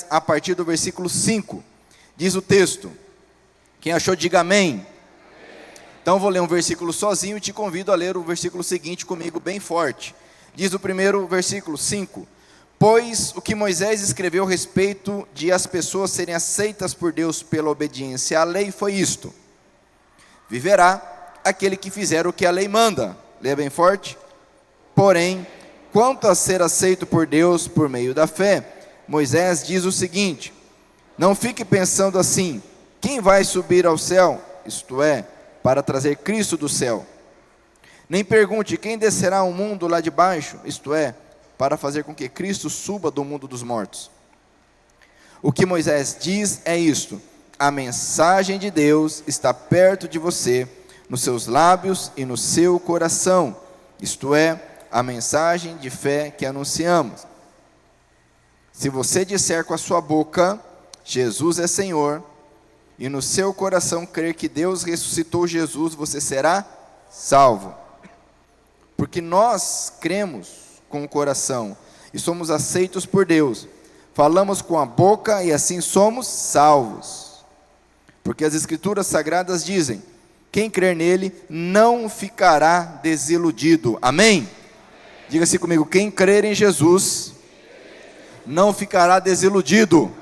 a partir do versículo 5. Diz o texto. Quem achou, diga amém. Então vou ler um versículo sozinho e te convido a ler o versículo seguinte comigo bem forte. Diz o primeiro versículo, 5. Pois o que Moisés escreveu a respeito de as pessoas serem aceitas por Deus pela obediência à lei foi isto: viverá aquele que fizer o que a lei manda. Leia bem forte. Porém, quanto a ser aceito por Deus por meio da fé, Moisés diz o seguinte: não fique pensando assim, quem vai subir ao céu, isto é, para trazer Cristo do céu. Nem pergunte, quem descerá ao mundo lá de baixo, isto é, para fazer com que Cristo suba do mundo dos mortos. O que Moisés diz é isto: a mensagem de Deus está perto de você, nos seus lábios e no seu coração, isto é, a mensagem de fé que anunciamos. Se você disser com a sua boca, Jesus é Senhor, e no seu coração crer que Deus ressuscitou Jesus, você será salvo. Porque nós cremos com o coração e somos aceitos por Deus, falamos com a boca e assim somos salvos. Porque as Escrituras Sagradas dizem: quem crer nele não ficará desiludido. Amém? Diga assim comigo: quem crer em Jesus não ficará desiludido.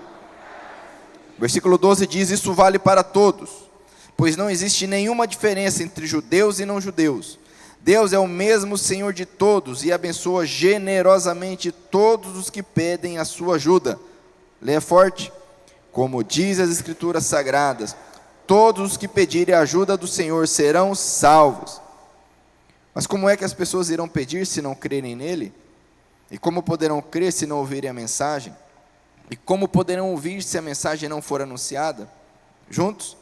Versículo 12 diz: isso vale para todos, pois não existe nenhuma diferença entre judeus e não judeus. Deus é o mesmo Senhor de todos e abençoa generosamente todos os que pedem a sua ajuda. Leia forte. Como diz as Escrituras Sagradas, todos os que pedirem a ajuda do Senhor serão salvos. Mas como é que as pessoas irão pedir se não crerem nele? E como poderão crer se não ouvirem a mensagem? E como poderão ouvir se a mensagem não for anunciada? Juntos?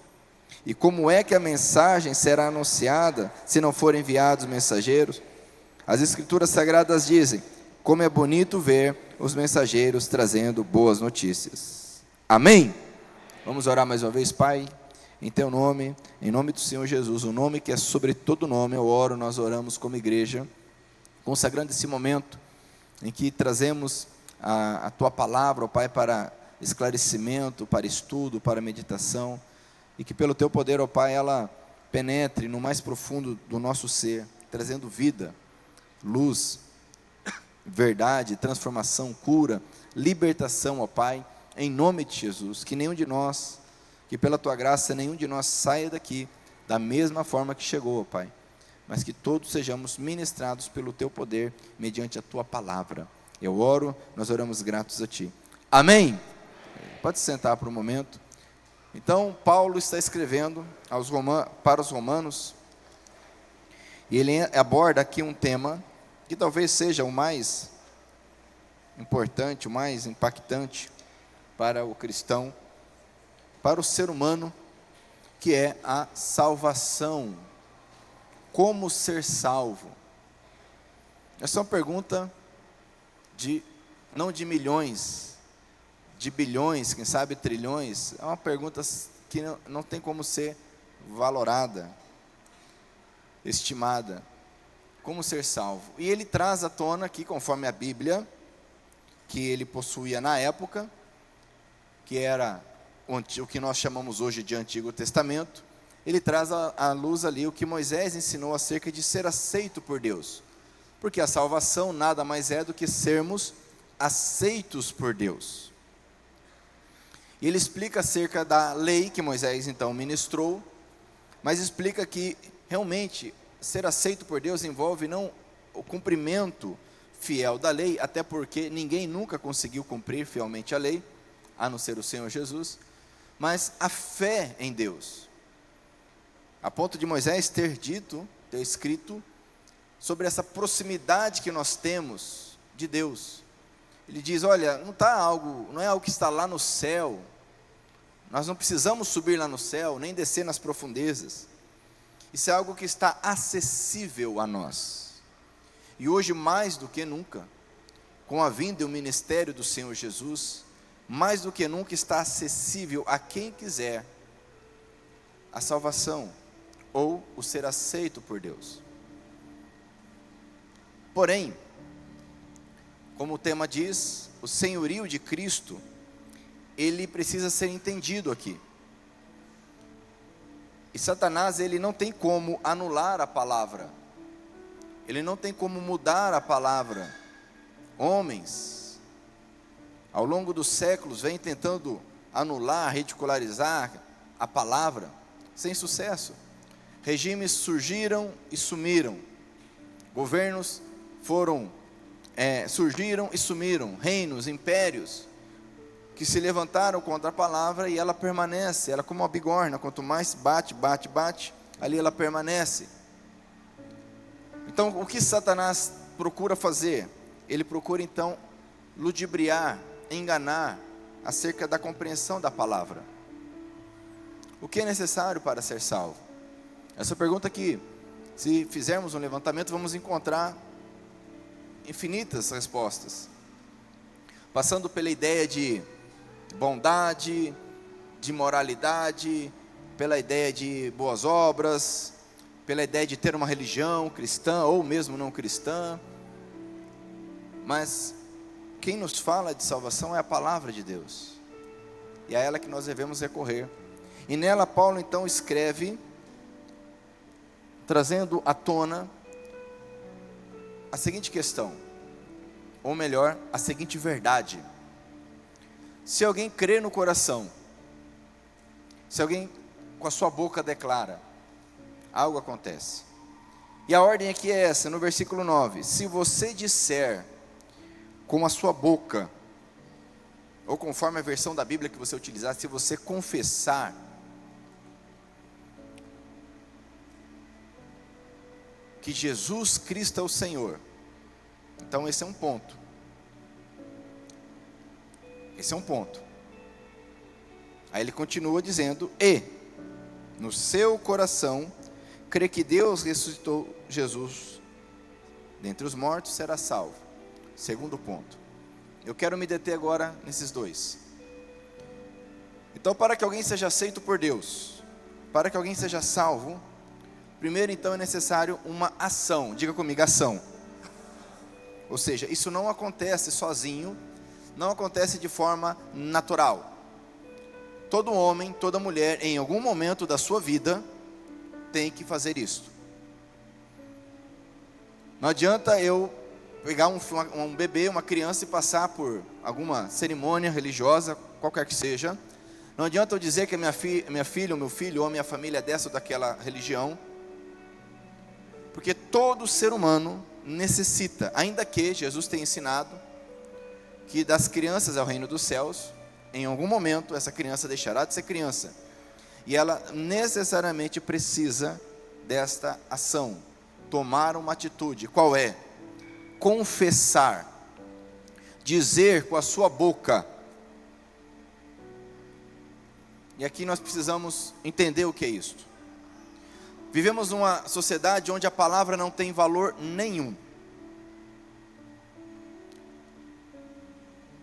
E como é que a mensagem será anunciada se não forem enviados mensageiros? As Escrituras Sagradas dizem: como é bonito ver os mensageiros trazendo boas notícias. Amém? Vamos orar mais uma vez. Pai, em teu nome, em nome do Senhor Jesus, o nome que é sobre todo nome, eu oro, nós oramos como igreja, consagrando esse momento em que trazemos a tua palavra, ó Pai, para esclarecimento, para estudo, para meditação, e que pelo teu poder, ó Pai, ela penetre no mais profundo do nosso ser, trazendo vida, luz, verdade, transformação, cura, libertação, ó Pai, em nome de Jesus. Que nenhum de nós, que pela tua graça nenhum de nós saia daqui da mesma forma que chegou, ó Pai, mas que todos sejamos ministrados pelo teu poder, mediante a tua palavra. Eu oro, nós oramos gratos a ti. Amém? Pode se sentar por um momento. Então, Paulo está escrevendo para os romanos, e ele aborda aqui um tema que talvez seja o mais importante, o mais impactante para o cristão, para o ser humano, que é a salvação. Como ser salvo? Essa é uma pergunta não de milhões, de bilhões, quem sabe trilhões. É uma pergunta que não tem como ser valorada, estimada. Como ser salvo? E ele traz à tona aqui, conforme a Bíblia, que ele possuía na época, que era o que nós chamamos hoje de Antigo Testamento. Ele traz à luz ali o que Moisés ensinou acerca de ser aceito por Deus. Porque a salvação nada mais é do que sermos aceitos por Deus. E ele explica acerca da lei que Moisés então ministrou, mas explica que realmente ser aceito por Deus envolve não o cumprimento fiel da lei, até porque ninguém nunca conseguiu cumprir fielmente a lei, a não ser o Senhor Jesus, mas a fé em Deus. A ponto de Moisés ter escrito sobre essa proximidade que nós temos de Deus. Ele diz: olha, não é algo que está lá no céu, nós não precisamos subir lá no céu, nem descer nas profundezas, isso é algo que está acessível a nós, e hoje mais do que nunca, com a vinda e o ministério do Senhor Jesus, mais do que nunca está acessível a quem quiser a salvação, ou o ser aceito por Deus. Porém, como o tema diz, o senhorio de Cristo, ele precisa ser entendido aqui. E Satanás, ele não tem como anular a palavra. Ele não tem como mudar a palavra. Homens, ao longo dos séculos, vêm tentando anular, ridicularizar a palavra, sem sucesso. Regimes surgiram e sumiram. Governos surgiram e sumiram. Reinos, impérios, que se levantaram contra a palavra e ela permanece. Ela é como uma bigorna, quanto mais bate, ali ela permanece. Então, o que Satanás procura fazer? Ele procura então ludibriar, enganar acerca da compreensão da palavra. O que é necessário para ser salvo? Essa pergunta aqui, se fizermos um levantamento, vamos encontrar infinitas respostas, passando pela ideia de bondade, de moralidade, pela ideia de boas obras, pela ideia de ter uma religião cristã ou mesmo não cristã. Mas quem nos fala de salvação é a palavra de Deus, e é a ela que nós devemos recorrer. E nela Paulo então escreve, trazendo à tona a seguinte questão, ou melhor, a seguinte verdade: se alguém crê no coração, se alguém com a sua boca declara, algo acontece. E a ordem aqui é essa, no versículo 9: se você disser com a sua boca, ou conforme a versão da Bíblia que você utilizar, se você confessar que Jesus Cristo é o Senhor, então esse é um ponto. Esse é um ponto. Aí ele continua dizendo: e no seu coração crê que Deus ressuscitou Jesus dentre os mortos, será salvo. Segundo ponto. Eu quero me deter agora nesses dois. Então, para que alguém seja aceito por Deus, para que alguém seja salvo, primeiro então é necessário uma ação. Diga comigo, ação. Ou seja, isso não acontece sozinho, não acontece de forma natural. Todo homem, toda mulher, em algum momento da sua vida, tem que fazer isso. Não adianta eu pegar um bebê, uma criança e passar por alguma cerimônia religiosa, qualquer que seja. Não adianta eu dizer que a minha filha, o meu filho ou a minha família é dessa ou daquela religião, porque todo ser humano necessita, ainda que Jesus tenha ensinado que das crianças é o reino dos céus, em algum momento essa criança deixará de ser criança, e ela necessariamente precisa desta ação, tomar uma atitude. Qual é? Confessar, dizer com a sua boca. E aqui nós precisamos entender o que é isso. Vivemos numa sociedade onde a palavra não tem valor nenhum.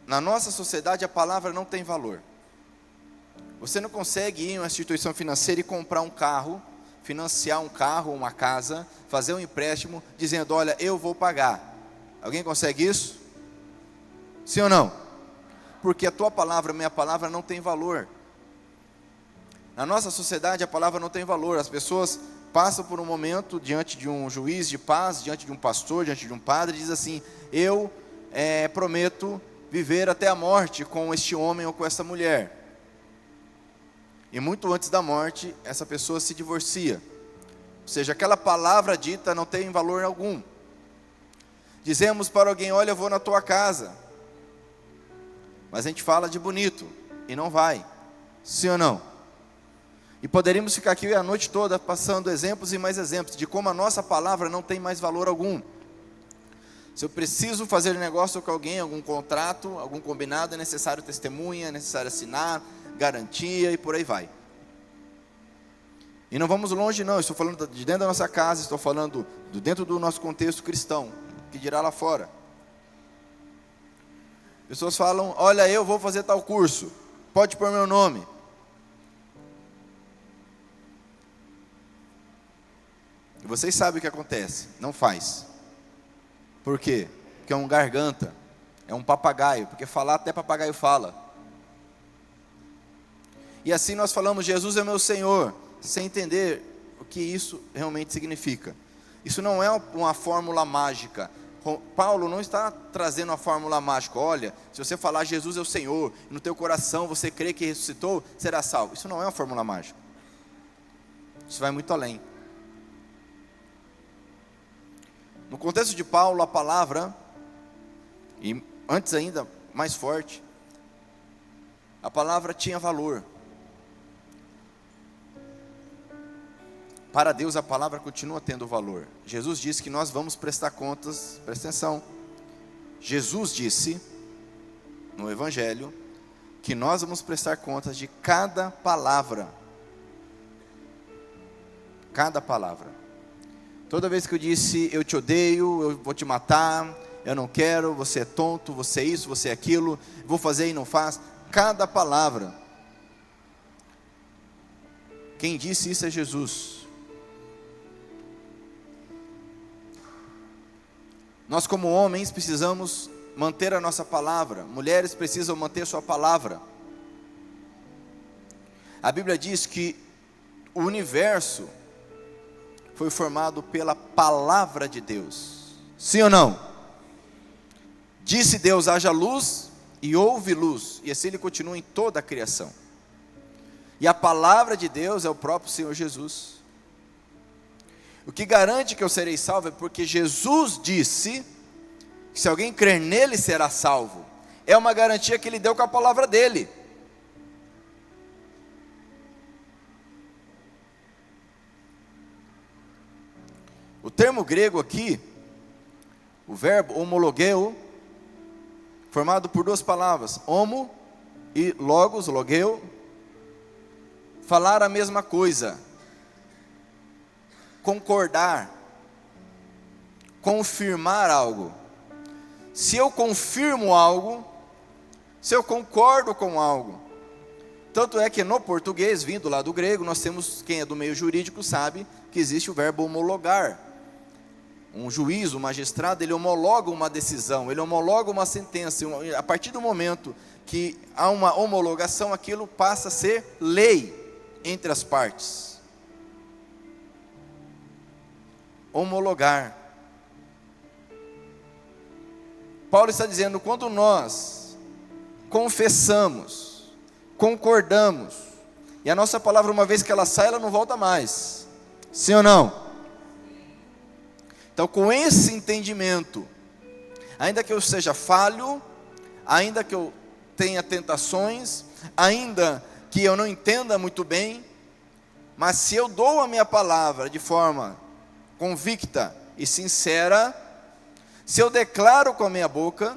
Na nossa sociedade a palavra não tem valor. Você não consegue ir em uma instituição financeira e comprar um carro, financiar um carro ou uma casa, fazer um empréstimo, dizendo: olha, eu vou pagar. Alguém consegue isso? Sim ou não? Porque a tua palavra, a minha palavra não tem valor. Na nossa sociedade a palavra não tem valor. As pessoas passam por um momento diante de um juiz de paz, diante de um pastor, diante de um padre, e diz assim: eu prometo viver até a morte com este homem ou com essa mulher. E muito antes da morte, essa pessoa se divorcia. Ou seja, aquela palavra dita não tem valor algum. Dizemos para alguém: olha, eu vou na tua casa. Mas a gente fala de bonito e não vai. Sim ou não? E poderíamos ficar aqui a noite toda passando exemplos e mais exemplos de como a nossa palavra não tem mais valor algum. Se eu preciso fazer negócio com alguém, algum contrato, algum combinado, é necessário testemunha, é necessário assinar, garantia e por aí vai. E não vamos longe não, estou falando de dentro da nossa casa, estou falando de dentro do nosso contexto cristão, que dirá lá fora. Pessoas falam: olha, eu vou fazer tal curso, pode pôr meu nome. E vocês sabem o que acontece, não faz. Por quê? Porque é um garganta, é um papagaio, porque falar até papagaio fala. E assim nós falamos, Jesus é meu Senhor, sem entender o que isso realmente significa. Isso não é uma fórmula mágica. Paulo não está trazendo uma fórmula mágica. Olha, se você falar Jesus é o Senhor, no teu coração você crê que ressuscitou, será salvo. Isso não é uma fórmula mágica. Isso vai muito além. No contexto de Paulo, a palavra, e antes ainda, mais forte, a palavra tinha valor. Para Deus a palavra continua tendo valor. Jesus disse que nós vamos prestar contas, presta atenção. Jesus disse, no Evangelho, que nós vamos prestar contas de cada palavra. Cada palavra. Toda vez que eu disse, eu te odeio, eu vou te matar, eu não quero, você é tonto, você é isso, você é aquilo, vou fazer e não faz. Cada palavra. Quem disse isso é Jesus. Nós como homens precisamos manter a nossa palavra. Mulheres precisam manter sua palavra. A Bíblia diz que o universo foi formado pela palavra de Deus. Sim ou não? Disse Deus, haja luz, e houve luz. E assim ele continua em toda a criação. E a palavra de Deus é o próprio Senhor Jesus. O que garante que eu serei salvo é porque Jesus disse que se alguém crer nele será salvo. É uma garantia que ele deu com a palavra dele. O termo grego aqui, o verbo homologeu, formado por duas palavras, homo e logos, logeu, falar a mesma coisa. Concordar, confirmar algo. Se eu confirmo algo, se eu concordo com algo. Tanto é que no português, vindo lá do grego, nós temos, quem é do meio jurídico sabe, que existe o verbo homologar. Um juiz, um magistrado, ele homologa uma decisão, ele homologa uma sentença. A partir do momento que há uma homologação, aquilo passa a ser lei entre as partes. Homologar. Paulo está dizendo, quando nós confessamos, concordamos, e a nossa palavra, uma vez que ela sai, ela não volta mais. Sim ou não? Então, com esse entendimento, ainda que eu seja falho, ainda que eu tenha tentações, ainda que eu não entenda muito bem, mas se eu dou a minha palavra de forma convicta e sincera, se eu declaro com a minha boca,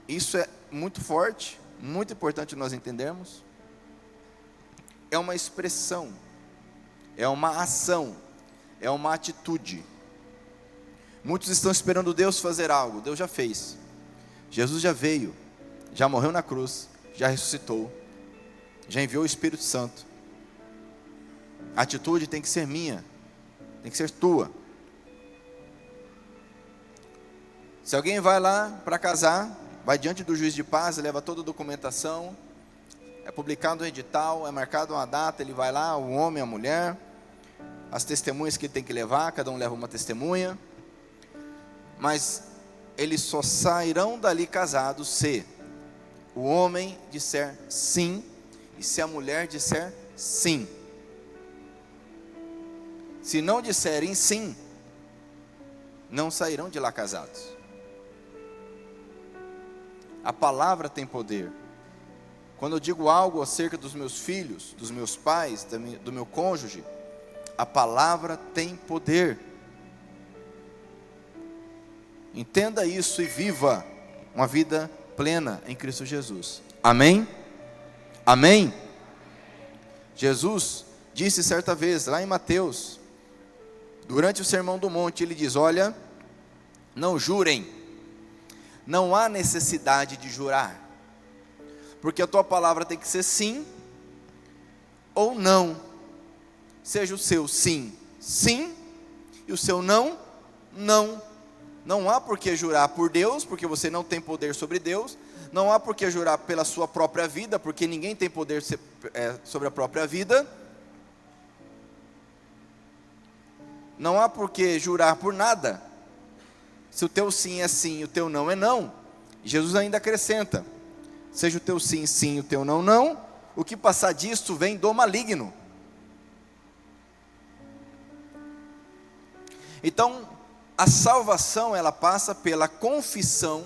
isso é muito forte, muito importante nós entendermos, é uma expressão, é uma ação, é uma atitude. Muitos estão esperando Deus fazer algo, Deus já fez, Jesus já veio, já morreu na cruz, já ressuscitou, já enviou o Espírito Santo. A atitude tem que ser minha, tem que ser tua. Se alguém vai lá para casar, vai diante do juiz de paz, leva toda a documentação, é publicado um edital, é marcada uma data, ele vai lá, o homem, a mulher, as testemunhas que ele tem que levar, cada um leva uma testemunha, mas eles só sairão dali casados se o homem disser sim, e se a mulher disser sim. Se não disserem sim, não sairão de lá casados. A palavra tem poder. Quando eu digo algo acerca dos meus filhos, dos meus pais, do meu cônjuge, a palavra tem poder. Entenda isso e viva uma vida plena em Cristo Jesus. Amém? Amém? Jesus disse certa vez, lá em Mateus, durante o Sermão do Monte, ele diz, olha, não jurem, não há necessidade de jurar, porque a tua palavra tem que ser sim, ou não, seja o seu sim, sim, e o seu não, não. Não há por que jurar por Deus, porque você não tem poder sobre Deus, Não há por que jurar pela sua própria vida, porque ninguém tem poder sobre a própria vida. Não há por que jurar por nada, se o teu sim é sim e o teu não é não. Jesus ainda acrescenta: seja o teu sim sim e o teu não não, o que passar disto vem do maligno. Então, a salvação, ela passa pela confissão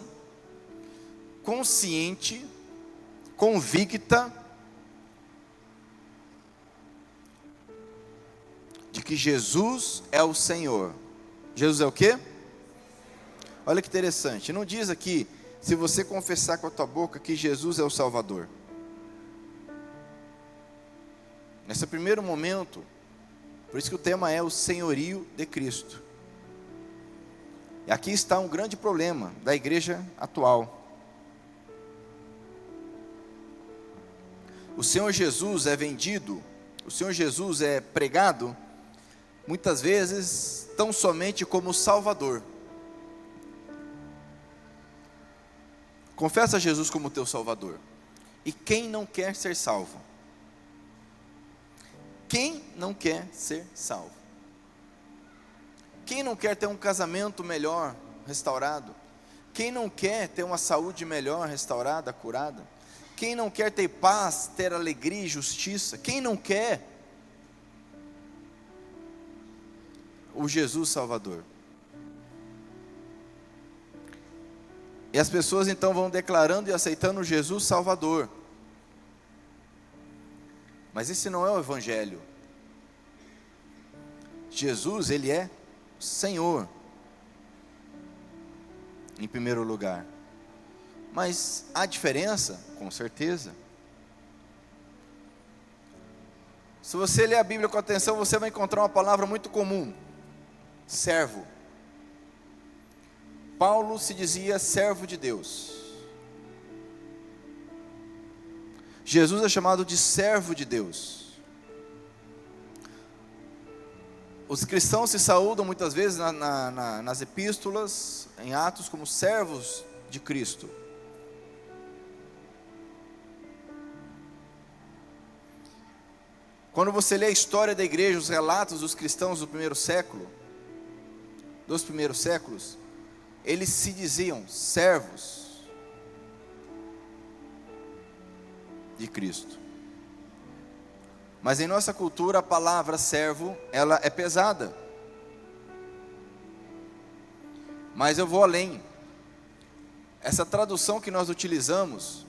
consciente, convicta, de que Jesus é o Senhor. Jesus é o quê? Olha que interessante, não diz aqui, se você confessar com a tua boca que Jesus é o Salvador. Nesse primeiro momento, por isso que o tema é o senhorio de Cristo. E aqui está um grande problema da igreja atual. O Senhor Jesus é vendido, o Senhor Jesus é pregado, muitas vezes, tão somente como Salvador. Confessa Jesus como teu Salvador. E quem não quer ser salvo? Quem não quer ser salvo? Quem não quer ter um casamento melhor, restaurado? Quem não quer ter uma saúde melhor, restaurada, curada? Quem não quer ter paz, ter alegria e justiça? Quem não quer o Jesus Salvador? E as pessoas então vão declarando e aceitando Jesus Salvador. Mas esse não é o Evangelho. Jesus, Ele é Senhor, em primeiro lugar. Mas há diferença? Com certeza. Se você ler a Bíblia com atenção, você vai encontrar uma palavra muito comum: servo. Paulo se dizia servo de Deus. Jesus é chamado de servo de Deus. Os cristãos se saúdam muitas vezes nas epístolas, em Atos, como servos de Cristo. Quando você lê a história da igreja, os relatos dos cristãos do primeiro século, dos primeiros séculos, eles se diziam servos de Cristo. Mas em nossa cultura a palavra servo, ela é pesada. Mas eu vou além. Essa tradução que nós utilizamos,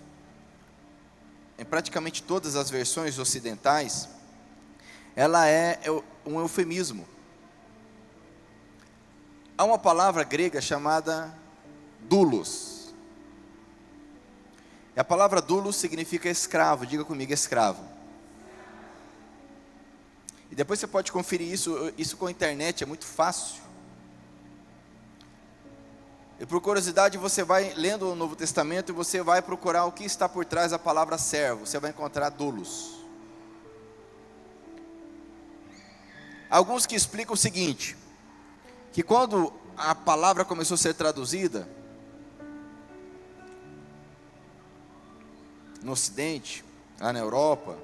em praticamente todas as versões ocidentais, ela é um eufemismo. Há uma palavra grega chamada doulos. E a palavra doulos significa escravo. Diga comigo, escravo. E depois você pode conferir isso com a internet, é muito fácil. E por curiosidade você vai lendo o Novo Testamento e você vai procurar o que está por trás da palavra servo. Você vai encontrar doulos. Alguns que explicam o seguinte, que quando a palavra começou a ser traduzida no Ocidente, lá na Europa,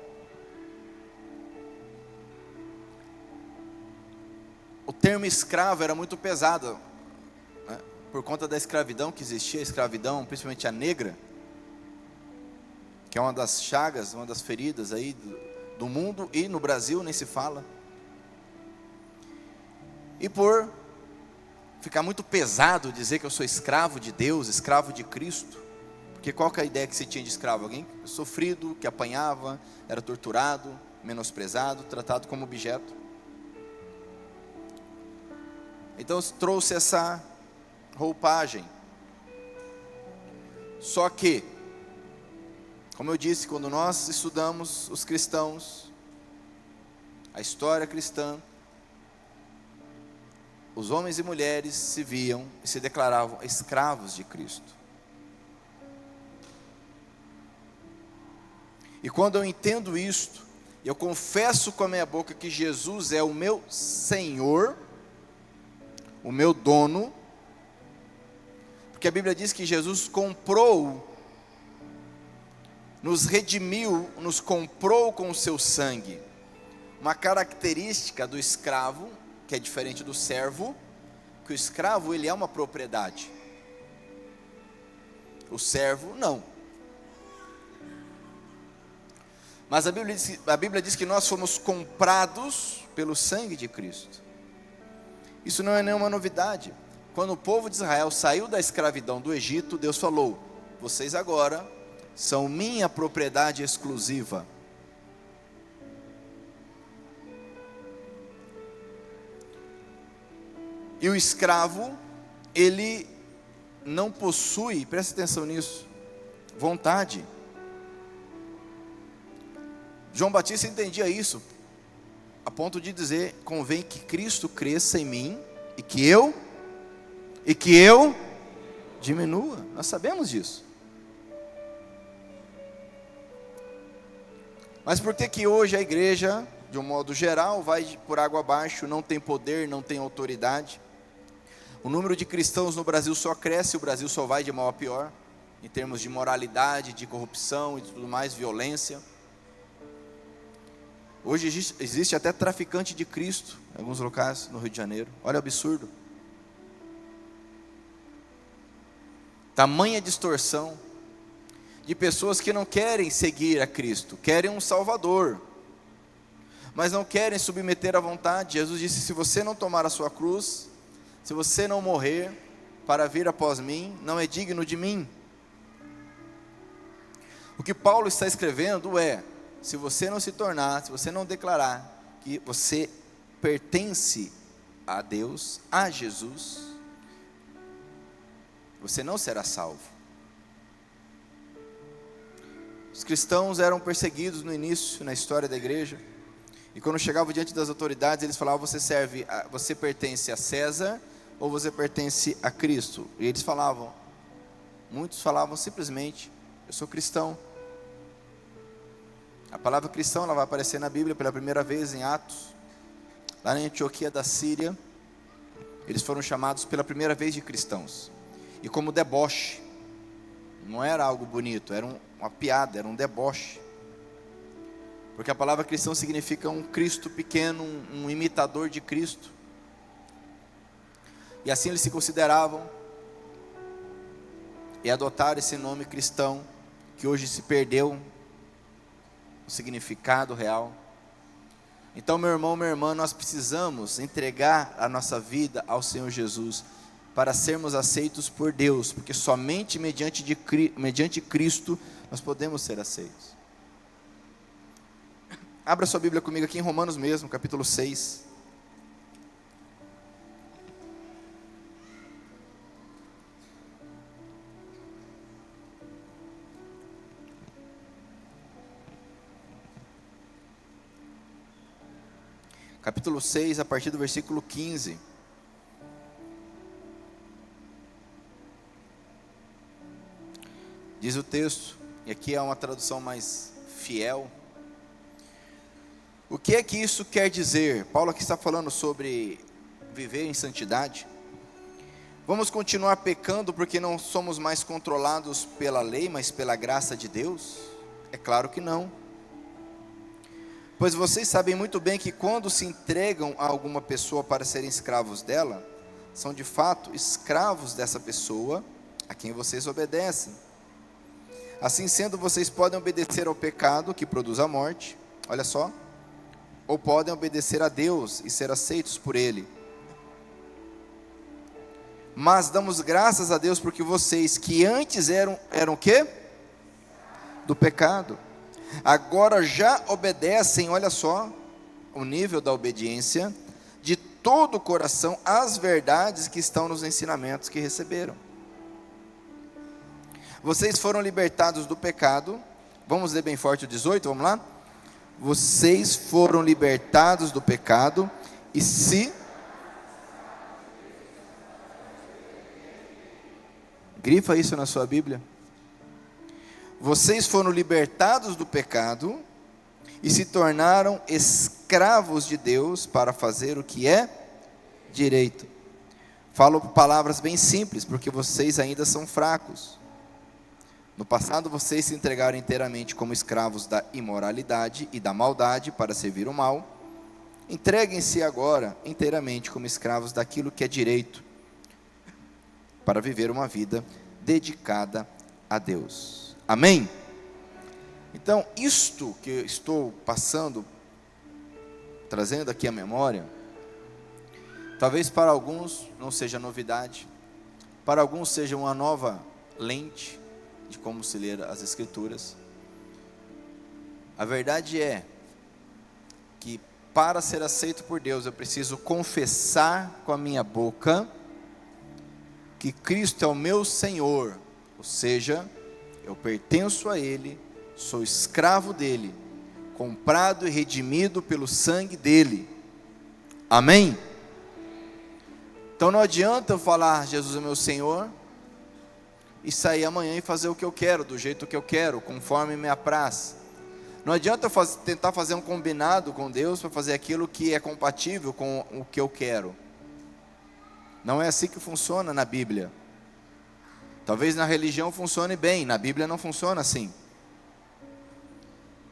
o termo escravo era muito pesado, né? Por conta da escravidão que existia, a escravidão, principalmente a negra, que é uma das chagas, uma das feridas aí do mundo, e no Brasil nem se fala. E por ficar muito pesado dizer que eu sou escravo de Deus, escravo de Cristo, porque qual que é a ideia que se tinha de escravo? Alguém sofrido, que apanhava, era torturado, menosprezado, tratado como objeto. Então trouxe essa roupagem. Só que, como eu disse, quando nós estudamos os cristãos, a história cristã, os homens e mulheres se viam e se declaravam escravos de Cristo. E quando eu entendo isto, eu confesso com a minha boca que Jesus é o meu Senhor, o meu dono, porque a Bíblia diz que Jesus comprou nos redimiu, nos comprou com o seu sangue. Uma característica do escravo, que é diferente do servo, que o escravo ele é uma propriedade. O servo não. Mas a Bíblia diz que nós fomos comprados pelo sangue de Cristo. Isso não é nenhuma novidade. Quando o povo de Israel saiu da escravidão do Egito, Deus falou: vocês agora são minha propriedade exclusiva. E o escravo, ele não possui, presta atenção nisso, vontade. João Batista entendia isso, a ponto de dizer: convém que Cristo cresça em mim e que eu diminua. Nós sabemos disso. Mas por que hoje a igreja, de um modo geral, vai por água abaixo, não tem poder, não tem autoridade? O número de cristãos no Brasil só cresce, o Brasil só vai de mal a pior, em termos de moralidade, de corrupção e tudo mais, violência. Hoje existe até traficante de Cristo em alguns locais no Rio de Janeiro. Olha o absurdo. Tamanha distorção de pessoas que não querem seguir a Cristo, querem um Salvador, mas não querem submeter à vontade. Jesus disse: se você não tomar a sua cruz, se você não morrer para vir após mim, não é digno de mim. O que Paulo está escrevendo é: se você não se tornar, se você não declarar que você pertence a Deus, a Jesus, você não será salvo. Os cristãos eram perseguidos no início, na história da igreja, e quando chegavam diante das autoridades, eles falavam: você pertence a César ou você pertence a Cristo? E eles falavam, muitos falavam simplesmente: eu sou cristão. A palavra cristão, ela vai aparecer na Bíblia pela primeira vez em Atos, lá na Antioquia da Síria. Eles foram chamados pela primeira vez de cristãos, e como deboche, não era algo bonito, era uma piada, era um deboche, porque a palavra cristão significa um Cristo pequeno, um imitador de Cristo, e assim eles se consideravam, e adotaram esse nome cristão, que hoje se perdeu o significado real. Então, meu irmão, minha irmã, nós precisamos entregar a nossa vida ao Senhor Jesus, para sermos aceitos por Deus, porque somente mediante Cristo nós podemos ser aceitos. Abra sua Bíblia comigo aqui em Romanos mesmo, capítulo 6. Capítulo 6, a partir do versículo 15. Diz o texto, e aqui é uma tradução mais fiel. O que é que isso quer dizer? Paulo aqui está falando sobre viver em santidade. Vamos continuar pecando porque não somos mais controlados pela lei, mas pela graça de Deus? É claro que não. Pois vocês sabem muito bem que quando se entregam a alguma pessoa para serem escravos dela, são de fato escravos dessa pessoa a quem vocês obedecem. Assim sendo, vocês podem obedecer ao pecado que produz a morte, olha só, ou podem obedecer a Deus e ser aceitos por Ele. Mas damos graças a Deus porque vocês que antes eram o quê? Do pecado, agora já obedecem, olha só, o nível da obediência, de todo o coração às verdades que estão nos ensinamentos que receberam. Vocês foram libertados do pecado. Vamos ler bem forte o 18, vamos lá? Vocês foram libertados do pecado e se... Grifa isso na sua Bíblia. Vocês foram libertados do pecado e se tornaram escravos de Deus para fazer o que é direito. Falo palavras bem simples, porque vocês ainda são fracos. No passado vocês se entregaram inteiramente como escravos da imoralidade e da maldade para servir o mal. Entreguem-se agora inteiramente como escravos daquilo que é direito, para viver uma vida dedicada a Deus. Amém? Então, isto que eu estou passando, trazendo aqui à memória, talvez para alguns não seja novidade, para alguns seja uma nova lente de como se ler as Escrituras. A verdade é que para ser aceito por Deus, eu preciso confessar com a minha boca que Cristo é o meu Senhor, ou seja, eu pertenço a Ele, sou escravo dEle, comprado e redimido pelo sangue dEle. Amém? Então não adianta eu falar Jesus é meu Senhor e sair amanhã e fazer o que eu quero, do jeito que eu quero, conforme me apraz. Não adianta eu tentar fazer um combinado com Deus para fazer aquilo que é compatível com o que eu quero. Não é assim que funciona na Bíblia. Talvez na religião funcione bem, na Bíblia não funciona assim.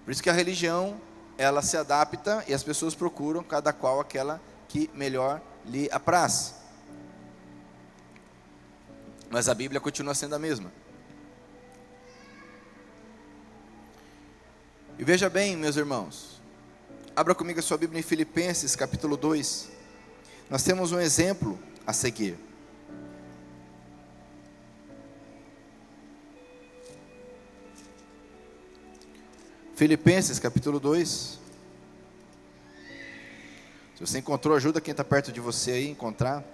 Por isso que a religião, ela se adapta e as pessoas procuram cada qual aquela que melhor lhe apraz. Mas a Bíblia continua sendo a mesma. E veja bem, meus irmãos, abra comigo a sua Bíblia em Filipenses capítulo 2. Nós temos um exemplo a seguir. Filipenses capítulo 2. Se você encontrou, ajuda quem está perto de você aí a encontrar.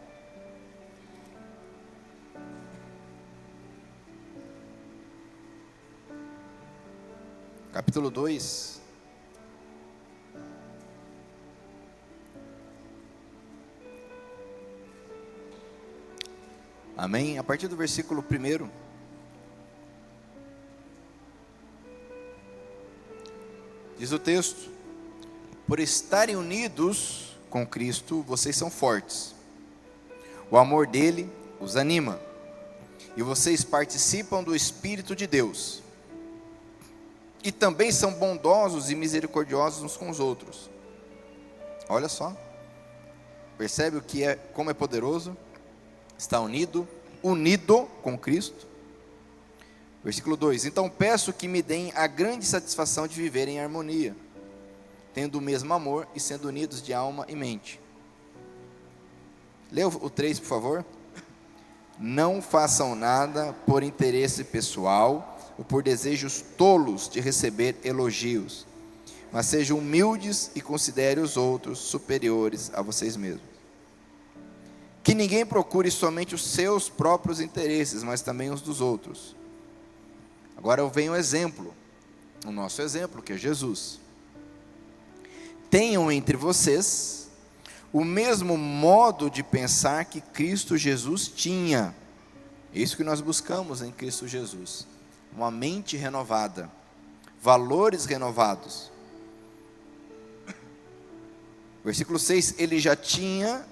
Capítulo 2. Amém? A partir do versículo 1. Diz o texto: por estarem unidos com Cristo, vocês são fortes. O amor dele os anima. E vocês participam do Espírito de Deus. E também são bondosos e misericordiosos uns com os outros. Olha só. Percebe como é poderoso? Está unido com Cristo. Versículo 2: então peço que me deem a grande satisfação de viver em harmonia, tendo o mesmo amor e sendo unidos de alma e mente. Lê o 3, por favor. Não façam nada por interesse pessoal ou por desejos tolos de receber elogios, mas sejam humildes e considerem os outros superiores a vocês mesmos. Que ninguém procure somente os seus próprios interesses, mas também os dos outros. Agora vem o exemplo, o nosso exemplo, que é Jesus. Tenham entre vocês o mesmo modo de pensar que Cristo Jesus tinha. É isso que nós buscamos em Cristo Jesus. Uma mente renovada, valores renovados. Versículo 6, ele tinha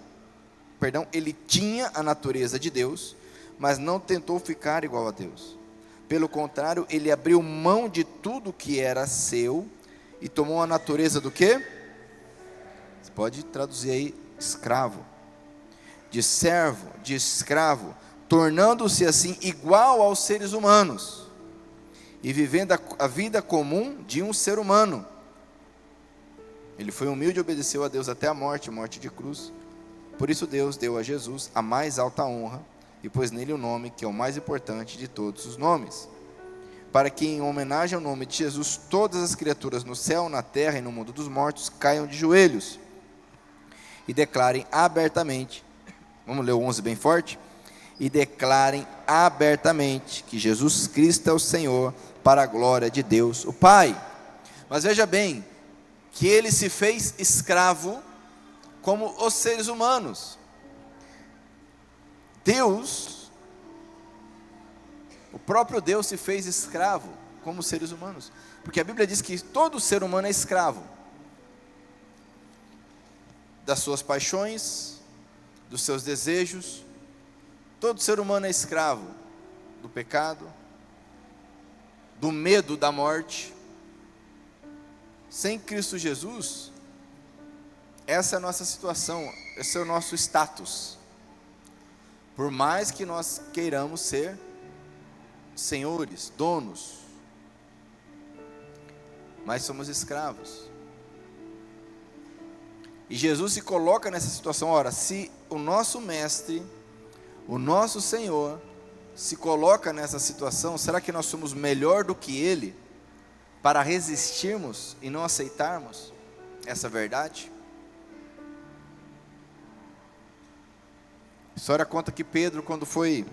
a natureza de Deus, mas não tentou ficar igual a Deus. Pelo contrário, ele abriu mão de tudo que era seu e tomou a natureza do quê? Você pode traduzir aí, escravo. De servo, de escravo, tornando-se assim igual aos seres humanos e vivendo a vida comum de um ser humano. Ele foi humilde e obedeceu a Deus até a morte de cruz. Por isso Deus deu a Jesus a mais alta honra e pôs nele o nome que é o mais importante de todos os nomes, para que em homenagem ao nome de Jesus todas as criaturas no céu, na terra e no mundo dos mortos caiam de joelhos e declarem abertamente, vamos ler o 11 bem forte, e declarem abertamente que Jesus Cristo é o Senhor, para a glória de Deus o Pai. Mas veja bem, que ele se fez escravo como os seres humanos. Deus, o próprio Deus se fez escravo como os seres humanos, porque a Bíblia diz que todo ser humano é escravo das suas paixões, dos seus desejos. Todo ser humano é escravo do pecado, do medo da morte. Sem Cristo Jesus, essa é a nossa situação, esse é o nosso status. Por mais que nós queiramos ser senhores, donos, mas somos escravos. E Jesus se coloca nessa situação. Ora, se o nosso mestre, o nosso Senhor, se coloca nessa situação, será que nós somos melhor do que Ele para resistirmos e não aceitarmos essa verdade? A história conta que Pedro, quando foi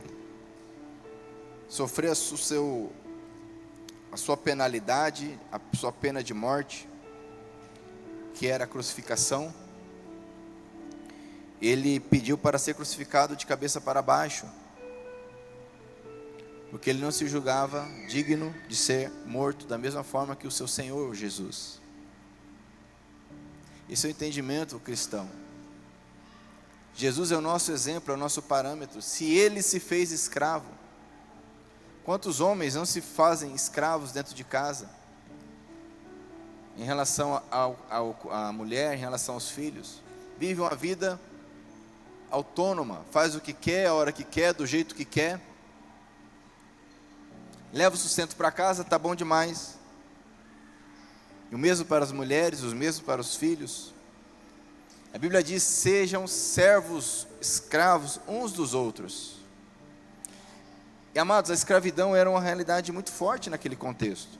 sofrer a sua penalidade, a sua pena de morte, que era a crucificação, ele pediu para ser crucificado de cabeça para baixo, porque ele não se julgava digno de ser morto da mesma forma que o seu Senhor Jesus. Esse é o entendimento cristão. Jesus é o nosso exemplo, é o nosso parâmetro. Se ele se fez escravo, quantos homens não se fazem escravos dentro de casa? Em relação à mulher, em relação aos filhos. Vive uma vida autônoma, faz o que quer, a hora que quer, do jeito que quer. Leva o sustento para casa, está bom demais. E o mesmo para as mulheres, o mesmo para os filhos. A Bíblia diz: sejam servos, escravos uns dos outros. E amados, a escravidão era uma realidade muito forte naquele contexto.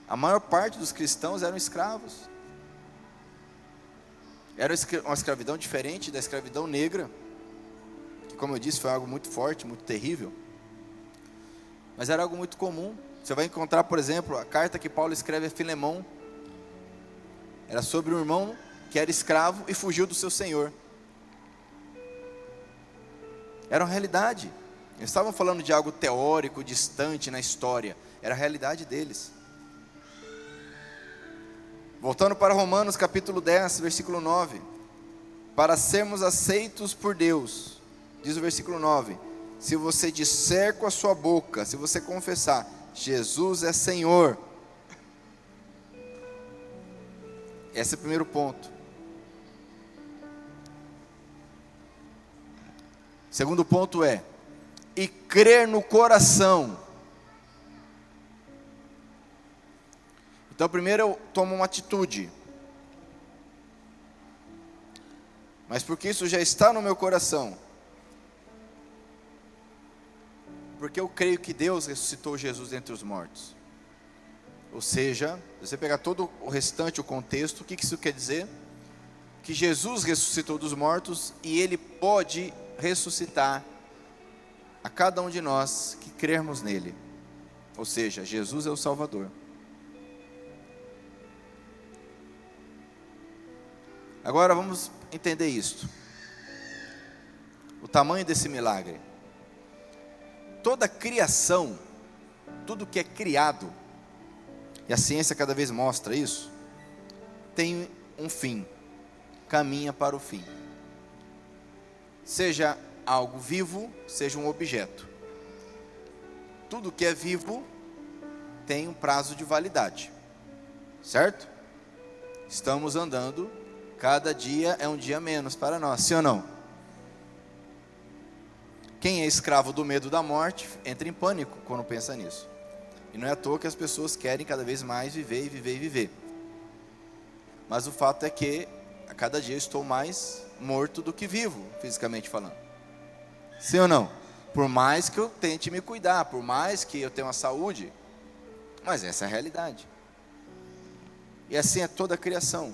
A maior parte dos cristãos eram escravos. Era uma escravidão diferente da escravidão negra, que, como eu disse, foi algo muito forte, muito terrível. Mas era algo muito comum. Você vai encontrar, por exemplo, a carta que Paulo escreve a Filemão. Era sobre um irmão que era escravo e fugiu do seu senhor. Era uma realidade. Eles estavam falando de algo teórico, distante na história. Era a realidade deles. Voltando para Romanos capítulo 10, versículo 9. Para sermos aceitos por Deus, diz o versículo 9: se você disser com a sua boca, se você confessar, Jesus é Senhor. Esse é o primeiro ponto. Segundo ponto é, e crer no coração. Então primeiro eu tomo uma atitude. Mas porque isso já está no meu coração. Porque eu creio que Deus ressuscitou Jesus dentre os mortos. Ou seja, se você pegar todo o restante, o contexto, o que isso quer dizer? Que Jesus ressuscitou dos mortos e Ele pode ressuscitar a cada um de nós que crermos nele. Ou seja, Jesus é o Salvador. Agora vamos entender isto. O tamanho desse milagre. Toda criação, tudo que é criado, e a ciência cada vez mostra isso, tem um fim, caminha para o fim. Seja algo vivo, seja um objeto. Tudo que é vivo tem um prazo de validade, certo? Estamos andando, cada dia é um dia menos para nós, sim ou não? Quem é escravo do medo da morte entra em pânico quando pensa nisso. E não é à toa que as pessoas querem cada vez mais viver e viver e viver. Mas o fato é que a cada dia eu estou mais morto do que vivo, fisicamente falando. Sim ou não? Por mais que eu tente me cuidar, por mais que eu tenha uma saúde, mas essa é a realidade. E assim é toda a criação.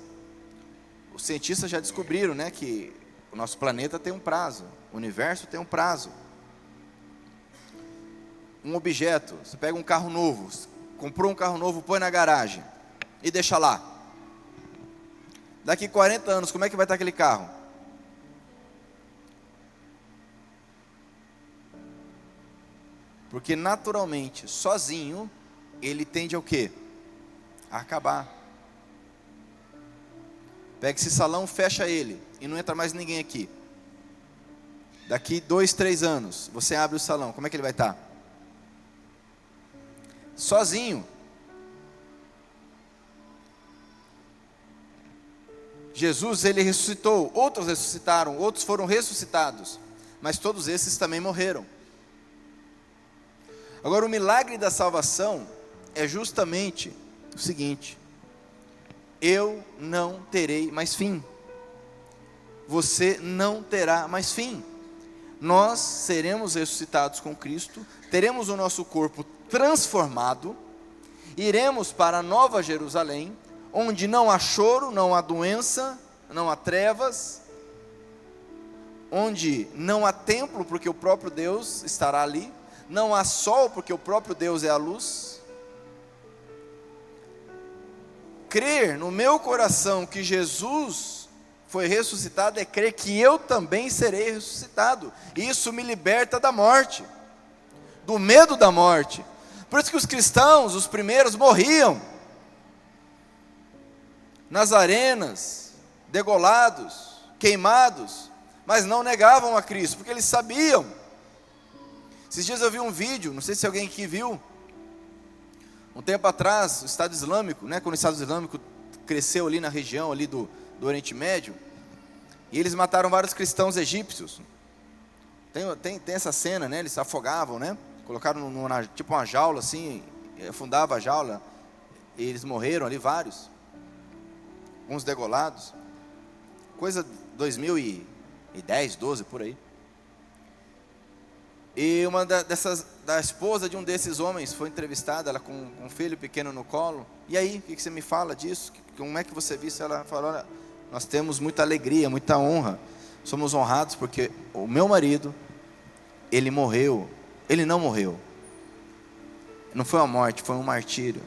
Os cientistas já descobriram, né, que o nosso planeta tem um prazo, o universo tem um prazo. Um objeto, você pega um carro novo, comprou um carro novo, põe na garagem e deixa lá. Daqui 40 anos, como é que vai estar aquele carro? Porque naturalmente, sozinho, ele tende ao quê? A acabar. Pega esse salão, fecha ele e não entra mais ninguém aqui. Daqui 2, 3 anos, você abre o salão, como é que ele vai estar? Sozinho, Jesus, ele ressuscitou, outros ressuscitaram, outros foram ressuscitados, mas todos esses também morreram. Agora, o milagre da salvação é justamente o seguinte: eu não terei mais fim, você não terá mais fim. Nós seremos ressuscitados com Cristo, teremos o nosso corpo transformado, iremos para a Nova Jerusalém, onde não há choro, não há doença, não há trevas, onde não há templo, porque o próprio Deus estará ali, não há sol, porque o próprio Deus é a luz. Crer no meu coração que Jesus foi ressuscitado é crer que eu também serei ressuscitado. Isso me liberta da morte, do medo da morte. Por isso que os cristãos, os primeiros, morriam nas arenas, degolados, queimados, mas não negavam a Cristo, porque eles sabiam. Esses dias eu vi um vídeo, não sei se alguém aqui viu, um tempo atrás, o Estado Islâmico, quando o Estado Islâmico cresceu ali na região ali do Oriente Médio, e eles mataram vários cristãos egípcios. Tem essa cena, eles se afogavam, colocaram tipo uma jaula assim, afundava a jaula, e eles morreram ali vários, uns degolados, coisa 2010, 12, por aí. E uma da esposa de um desses homens foi entrevistada, ela com um filho pequeno no colo. E aí, o que você me fala disso? Como é que você viu isso? Ela falou: olha, nós temos muita alegria, muita honra, somos honrados porque o meu marido, ele morreu, ele não morreu, não foi uma morte, foi um martírio,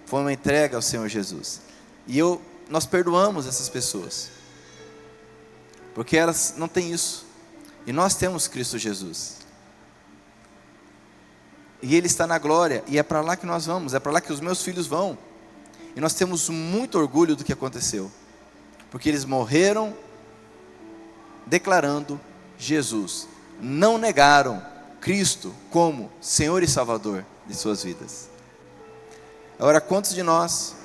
foi uma entrega ao Senhor Jesus. E nós perdoamos essas pessoas, porque elas não têm isso, e nós temos Cristo Jesus, e Ele está na glória, e é para lá que nós vamos, é para lá que os meus filhos vão, e nós temos muito orgulho do que aconteceu, porque eles morreram declarando Jesus, não negaram Cristo como Senhor e Salvador de suas vidas. Agora, quantos de nós,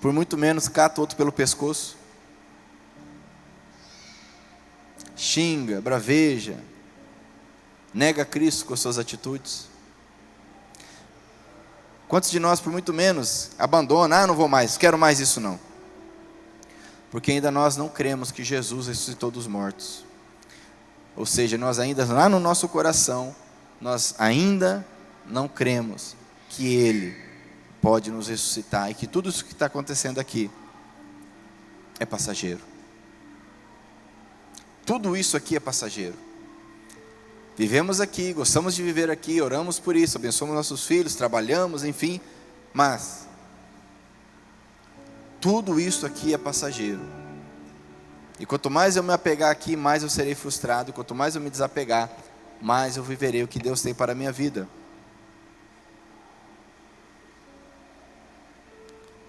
por muito menos, cata outro pelo pescoço, xinga, braveja, nega Cristo com suas atitudes? Quantos de nós, por muito menos, abandona, não vou mais, quero mais isso não, porque ainda nós não cremos que Jesus ressuscitou dos mortos, ou seja, nós ainda, lá no nosso coração, nós ainda não cremos que Ele pode nos ressuscitar, e que tudo isso que está acontecendo aqui é passageiro. Tudo isso aqui é passageiro. Vivemos aqui, gostamos de viver aqui, oramos por isso, abençoamos nossos filhos, trabalhamos, enfim, mas tudo isso aqui é passageiro. E quanto mais eu me apegar aqui, mais eu serei frustrado, e quanto mais eu me desapegar, mais eu viverei o que Deus tem para a minha vida.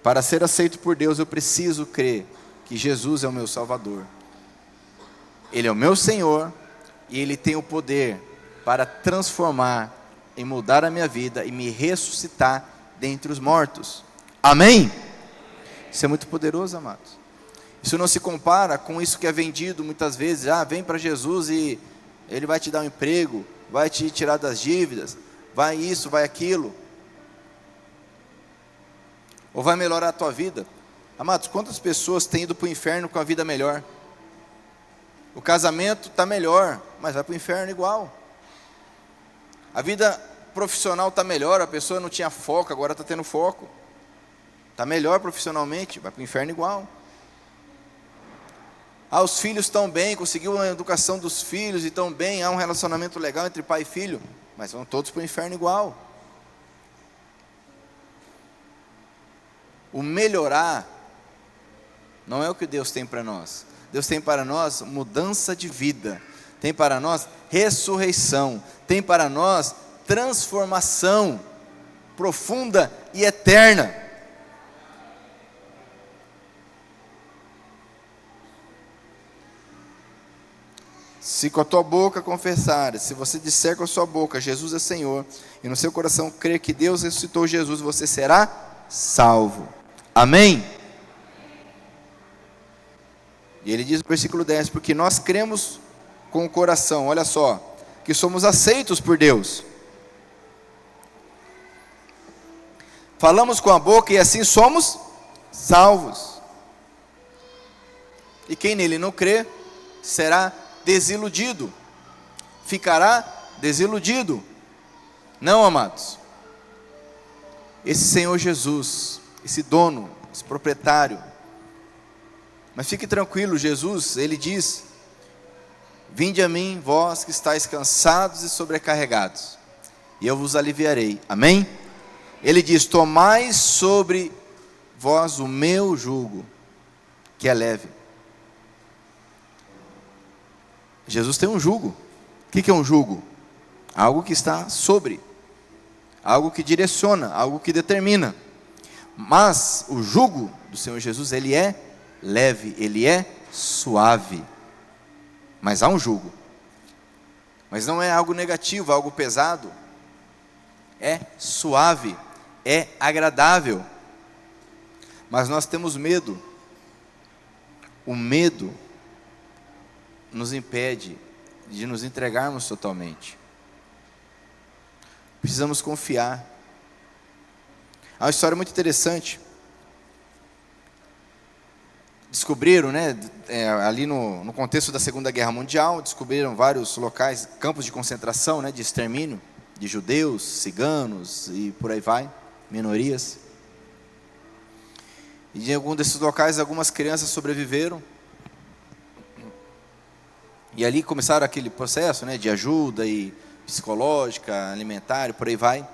Para ser aceito por Deus, eu preciso crer que Jesus é o meu Salvador. Ele é o meu Senhor, e Ele tem o poder para transformar e mudar a minha vida e me ressuscitar dentre os mortos. Amém? Isso é muito poderoso, amados. Isso não se compara com isso que é vendido muitas vezes. Vem para Jesus e Ele vai te dar um emprego, vai te tirar das dívidas, vai isso, vai aquilo, ou vai melhorar a tua vida. Amados, quantas pessoas têm ido para o inferno com a vida melhor? O casamento está melhor, mas vai para o inferno igual. A vida profissional está melhor, a pessoa não tinha foco, agora está tendo foco. Está melhor profissionalmente, vai para o inferno igual. Os filhos estão bem, conseguiu a educação dos filhos e estão bem, há um relacionamento legal entre pai e filho, mas vão todos para o inferno igual. O melhorar não é o que Deus tem para nós. Deus tem para nós mudança de vida, tem para nós ressurreição, tem para nós transformação profunda e eterna. Se com a tua boca confessares, se você disser com a sua boca, Jesus é Senhor, e no seu coração crer que Deus ressuscitou Jesus, você será salvo. Amém? E ele diz no versículo 10, porque nós cremos com o coração, olha só, que somos aceitos por Deus. Falamos com a boca e assim somos salvos. E quem nele não crê, será desiludido. Ficará desiludido. Não, amados. Esse Senhor Jesus, esse dono, esse proprietário. Mas fique tranquilo, Jesus, ele diz: vinde a mim, vós que estáis cansados e sobrecarregados, e eu vos aliviarei. Amém? Ele diz: tomai sobre vós o meu jugo, que é leve. Jesus tem um jugo. O que é um jugo? Algo que está sobre, algo que direciona, algo que determina. Mas o jugo do Senhor Jesus, ele é leve, ele é suave. Mas há um jugo. Mas não é algo negativo, algo pesado. É suave, é agradável. Mas nós temos medo. O medo nos impede de nos entregarmos totalmente. Precisamos confiar. Há uma história muito interessante. Descobriram, ali no contexto da Segunda Guerra Mundial, descobriram vários locais, campos de concentração, de extermínio, de judeus, ciganos e por aí vai, minorias. E em algum desses locais, algumas crianças sobreviveram. E ali começaram aquele processo, de ajuda e psicológica, alimentar e por aí vai.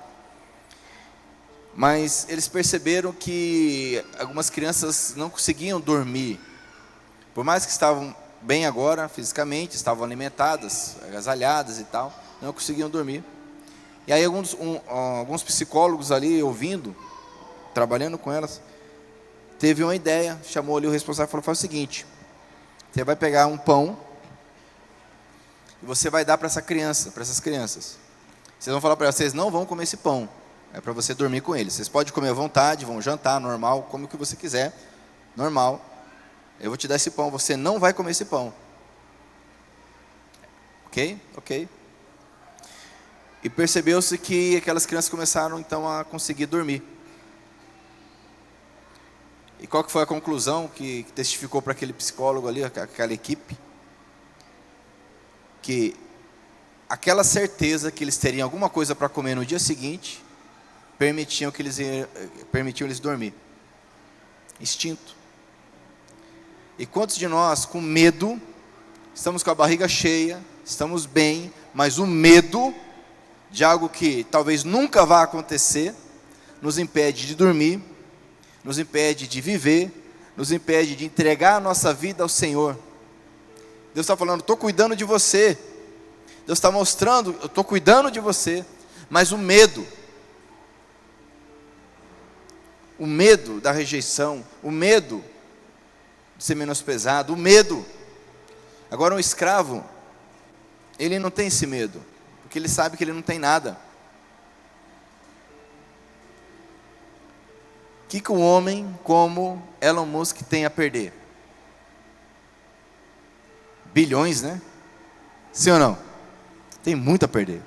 Mas eles perceberam que algumas crianças não conseguiam dormir. Por mais que estavam bem agora, fisicamente, estavam alimentadas, agasalhadas e tal, não conseguiam dormir. E aí alguns psicólogos ali, ouvindo, trabalhando com elas, teve uma ideia, chamou ali o responsável e falou: faz o seguinte, você vai pegar um pão e você vai dar para essas crianças. Vocês vão falar para elas: vocês não vão comer esse pão. É para você dormir com eles. Vocês podem comer à vontade, vão jantar, normal, come o que você quiser, normal. Eu vou te dar esse pão, você não vai comer esse pão. Ok. E percebeu-se que aquelas crianças começaram então a conseguir dormir. E qual que foi a conclusão que testificou para aquele psicólogo ali, aquela equipe? Que aquela certeza que eles teriam alguma coisa para comer no dia seguinte permitiam eles dormir. Instinto. E quantos de nós, com medo, estamos com a barriga cheia, estamos bem, mas o medo de algo que talvez nunca vá acontecer, nos impede de dormir, nos impede de viver, nos impede de entregar a nossa vida ao Senhor. Deus está falando: estou cuidando de você. Deus está mostrando: eu estou cuidando de você. Mas o medo da rejeição, o medo de ser menosprezado, o medo. Agora um escravo, ele não tem esse medo, porque ele sabe que ele não tem nada. O que um homem como Elon Musk tem a perder? Bilhões, né? Sim ou não? Tem muito a perder.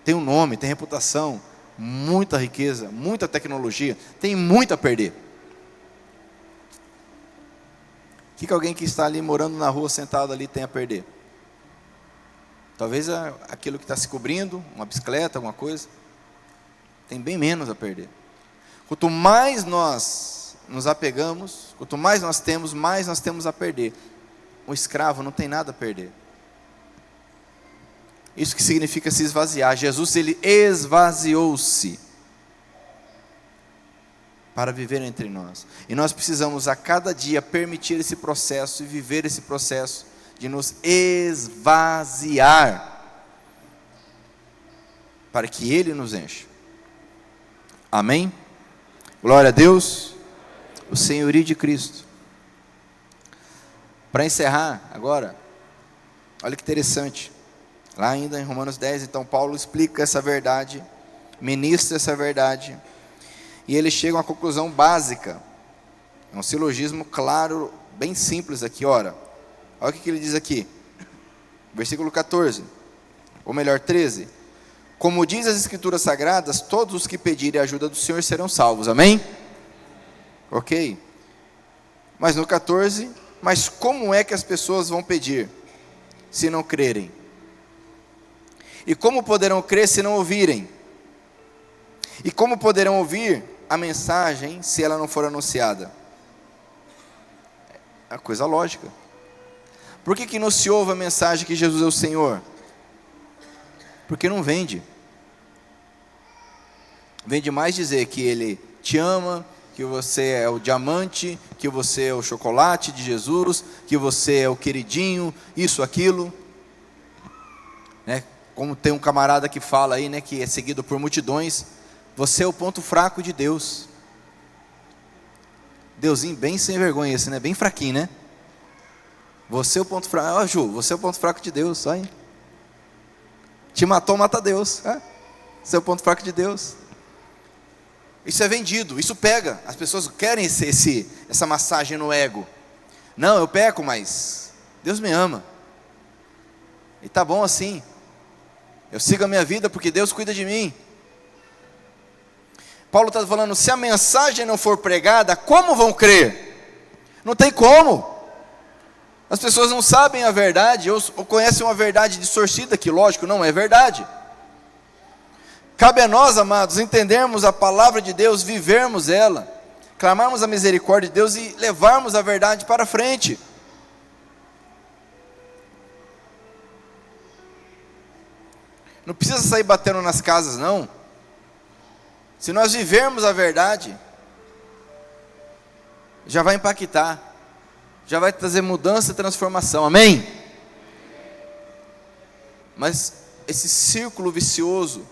Tem um nome, tem reputação, muita riqueza, muita tecnologia, tem muito a perder. O que alguém que está ali morando na rua, sentado ali, tem a perder? Talvez aquilo que está se cobrindo, uma bicicleta, alguma coisa, tem bem menos a perder. Quanto mais nós nos apegamos, quanto mais nós temos, mais nós temos a perder. Um escravo não tem nada a perder. Isso que significa se esvaziar. Jesus, ele esvaziou-se para viver entre nós. E nós precisamos a cada dia permitir esse processo e viver esse processo de nos esvaziar para que ele nos encha. Amém? Glória a Deus. O senhorio de Cristo. Para encerrar agora, olha que interessante. Lá ainda em Romanos 10, então Paulo explica essa verdade, ministra essa verdade, e ele chega a uma conclusão básica. É um silogismo claro, bem simples aqui, ora. Olha o que ele diz aqui. Versículo 14. Ou melhor, 13. Como diz as Escrituras Sagradas, todos os que pedirem a ajuda do Senhor serão salvos. Amém? Ok. Mas no 14, mas como é que as pessoas vão pedir, se não crerem? E como poderão crer se não ouvirem? E como poderão ouvir a mensagem se ela não for anunciada? É uma coisa lógica. Por que não se ouve a mensagem que Jesus é o Senhor? Porque não vende. Vende mais dizer que Ele te ama, que você é o diamante, que você é o chocolate de Jesus, que você é o queridinho, isso, aquilo, né? Como tem um camarada que fala aí, né, que é seguido por multidões, você é o ponto fraco de Deus. Deusinho bem sem vergonha esse, né? Bem fraquinho, né? Você é o ponto fraco. Ah, Ju, você é o ponto fraco de Deus, só aí. Te matou, mata Deus. Você é o ponto fraco de Deus. Isso é vendido, isso pega. As pessoas querem essa massagem no ego. Não, eu peco, mas Deus me ama. E tá bom assim. Eu sigo a minha vida porque Deus cuida de mim. Paulo está falando, se a mensagem não for pregada, como vão crer? Não tem como. As pessoas não sabem a verdade, ou conhecem uma verdade distorcida, que lógico, não é verdade. Cabe a nós, amados, entendermos a palavra de Deus, vivermos ela, clamarmos a misericórdia de Deus e levarmos a verdade para frente. Não precisa sair batendo nas casas, não. Se nós vivermos a verdade, já vai impactar, já vai trazer mudança e transformação, amém? Mas esse círculo vicioso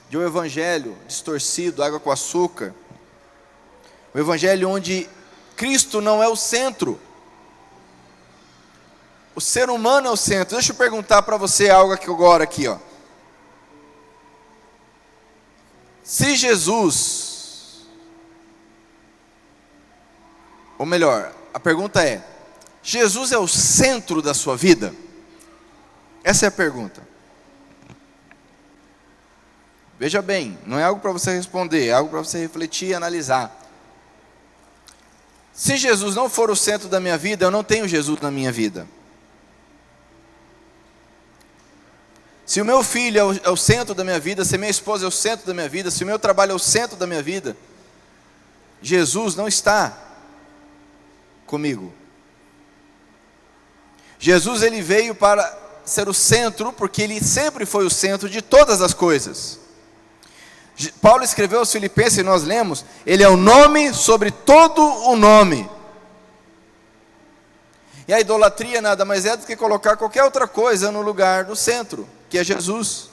de um evangelho distorcido, água com açúcar, um evangelho onde Cristo não é o centro, o ser humano é o centro. Deixa eu perguntar para você algo agora aqui, ó. Se Jesus, ou melhor, a pergunta é: Jesus é o centro da sua vida? Essa é a pergunta. Veja bem, não é algo para você responder, é algo para você refletir e analisar. Se Jesus não for o centro da minha vida, eu não tenho Jesus na minha vida. Se o meu filho é o centro da minha vida, se minha esposa é o centro da minha vida, se o meu trabalho é o centro da minha vida, Jesus não está comigo. Jesus, ele veio para ser o centro, porque ele sempre foi o centro de todas as coisas. Paulo escreveu aos Filipenses, e nós lemos, ele é o nome sobre todo o nome. E a idolatria nada mais é do que colocar qualquer outra coisa no lugar do centro, que é Jesus.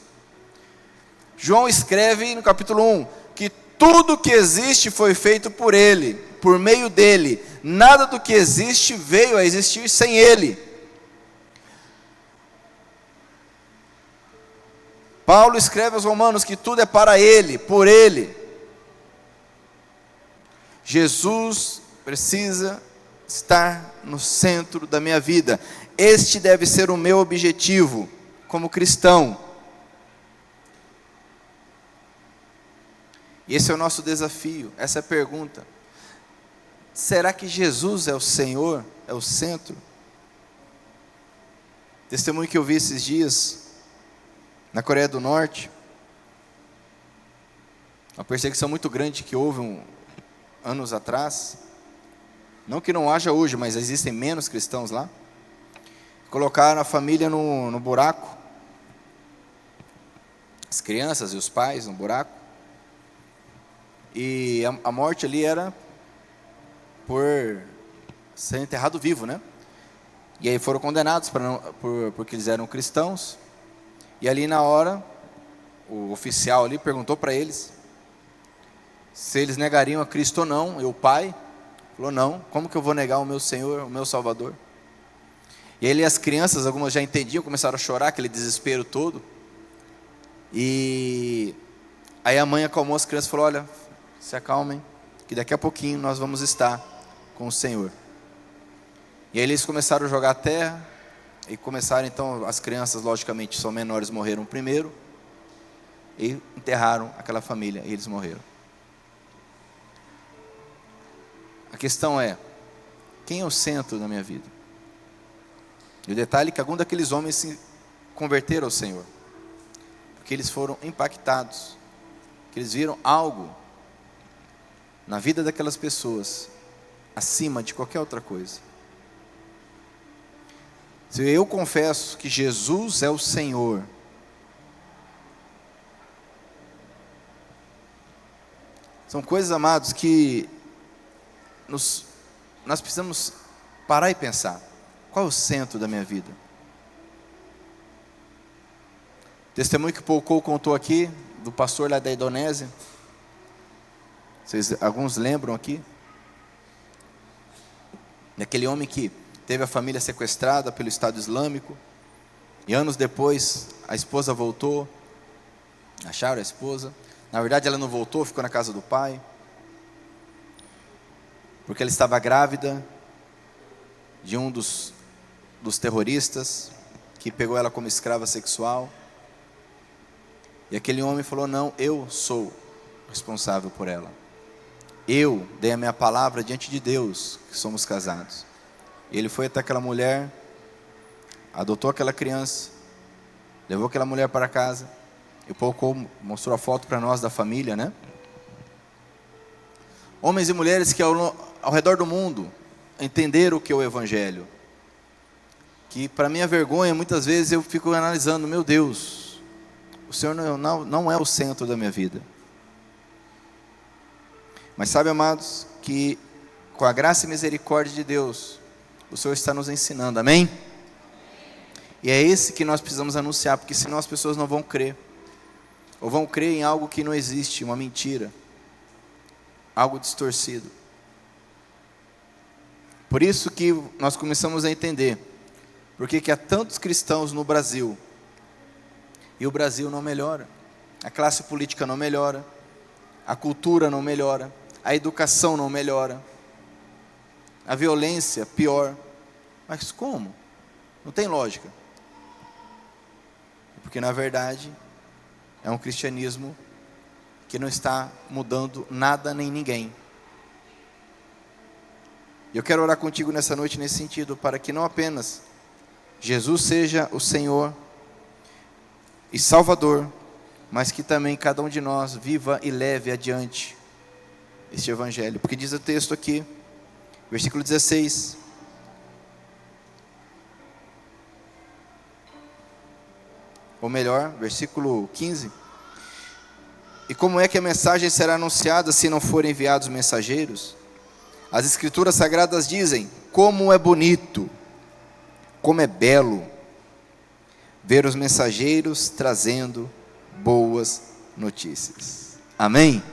João escreve no capítulo 1, que tudo que existe foi feito por ele, por meio dele, nada do que existe veio a existir sem ele. Paulo escreve aos Romanos que tudo é para ele, por ele. Jesus precisa estar no centro da minha vida. Este deve ser o meu objetivo como cristão. E esse é o nosso desafio, essa é a pergunta. Será que Jesus é o Senhor, é o centro? Testemunho que eu vi esses dias na Coreia do Norte, uma perseguição muito grande que houve anos atrás, não que não haja hoje, mas existem menos cristãos lá. Colocaram a família no buraco, as crianças e os pais no buraco, e a morte ali era por ser enterrado vivo, né? E aí foram condenados porque eles eram cristãos. E ali na hora, o oficial ali perguntou para eles se eles negariam a Cristo ou não. E o pai falou: não, como que eu vou negar o meu Senhor, o meu Salvador? E aí as crianças, algumas já entendiam, começaram a chorar, aquele desespero todo. E aí a mãe acalmou as crianças e falou: olha, se acalmem, que daqui a pouquinho nós vamos estar com o Senhor. E aí eles começaram a jogar a terra, e começaram então, as crianças logicamente são menores, morreram primeiro, e enterraram aquela família, e eles morreram. A questão é, quem é o centro da minha vida? E o detalhe é que algum daqueles homens se converteram ao Senhor, porque eles foram impactados, que eles viram algo na vida daquelas pessoas, acima de qualquer outra coisa. Se eu confesso que Jesus é o Senhor, são coisas, amados, que nós precisamos parar e pensar. Qual é o centro da minha vida? O testemunho que Paul Cole contou aqui, do pastor lá da Indonésia, alguns lembram aqui? Daquele homem que teve a família sequestrada pelo Estado Islâmico, e anos depois a esposa voltou, acharam a esposa. Na verdade ela não voltou, ficou na casa do pai, porque ela estava grávida de um dos terroristas, que pegou ela como escrava sexual. E aquele homem falou: não, eu sou responsável por ela. Eu dei a minha palavra diante de Deus, que somos casados. Ele foi até aquela mulher, adotou aquela criança, levou aquela mulher para casa, e pouco mostrou a foto para nós da família, né? Homens e mulheres que ao redor do mundo entenderam o que é o Evangelho. Que para minha vergonha, muitas vezes eu fico analisando: meu Deus, o Senhor não é o centro da minha vida. Mas sabe, amados, que com a graça e misericórdia de Deus, o Senhor está nos ensinando, amém? E é esse que nós precisamos anunciar, porque senão as pessoas não vão crer, ou vão crer em algo que não existe, uma mentira, algo distorcido. Por isso que nós começamos a entender porque que há tantos cristãos no Brasil, e o Brasil não melhora, a classe política não melhora, a cultura não melhora, a educação não melhora, a violência pior. Mas como? Não tem lógica. Porque na verdade é um cristianismo que não está mudando nada nem ninguém. E eu quero orar contigo nessa noite nesse sentido, para que não apenas Jesus seja o Senhor e Salvador, mas que também cada um de nós viva e leve adiante este Evangelho. Porque diz o texto aqui, versículo 16: ou melhor, versículo 15: e como é que a mensagem será anunciada se não forem enviados mensageiros? As Escrituras Sagradas dizem: como é bonito, como é belo ver os mensageiros trazendo boas notícias. Amém?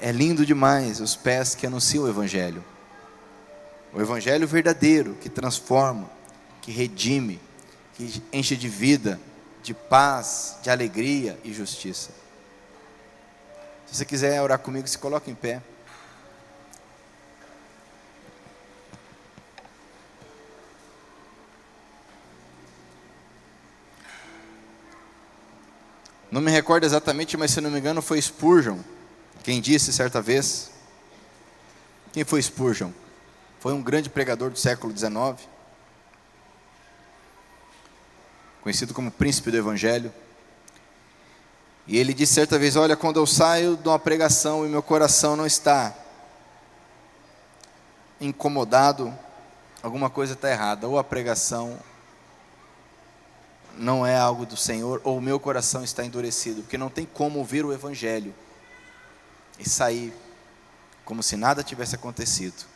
É lindo demais os pés que anunciam o Evangelho. O Evangelho verdadeiro, que transforma, que redime, que enche de vida, de paz, de alegria e justiça. Se você quiser orar comigo, se coloque em pé. Não me recordo exatamente, mas se não me engano foi Spurgeon quem disse certa vez. Quem foi Spurgeon? Foi um grande pregador do século XIX, conhecido como príncipe do Evangelho. E ele disse certa vez: olha, quando eu saio de uma pregação e meu coração não está incomodado, alguma coisa está errada. Ou a pregação não é algo do Senhor, ou o meu coração está endurecido, porque não tem como ouvir o Evangelho e sair como se nada tivesse acontecido.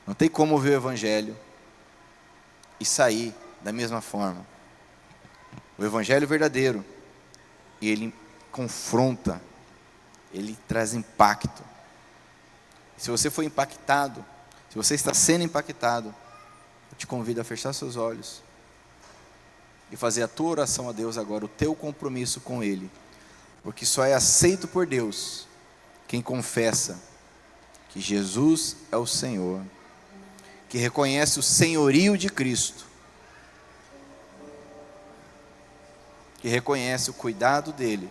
Não tem como ouvir o Evangelho e sair da mesma forma. O Evangelho verdadeiro, e ele confronta, ele traz impacto. Se você foi impactado, se você está sendo impactado, eu te convido a fechar seus olhos e fazer a tua oração a Deus agora, o teu compromisso com Ele, porque só é aceito por Deus quem confessa que Jesus é o Senhor, que reconhece o senhorio de Cristo, que reconhece o cuidado dele,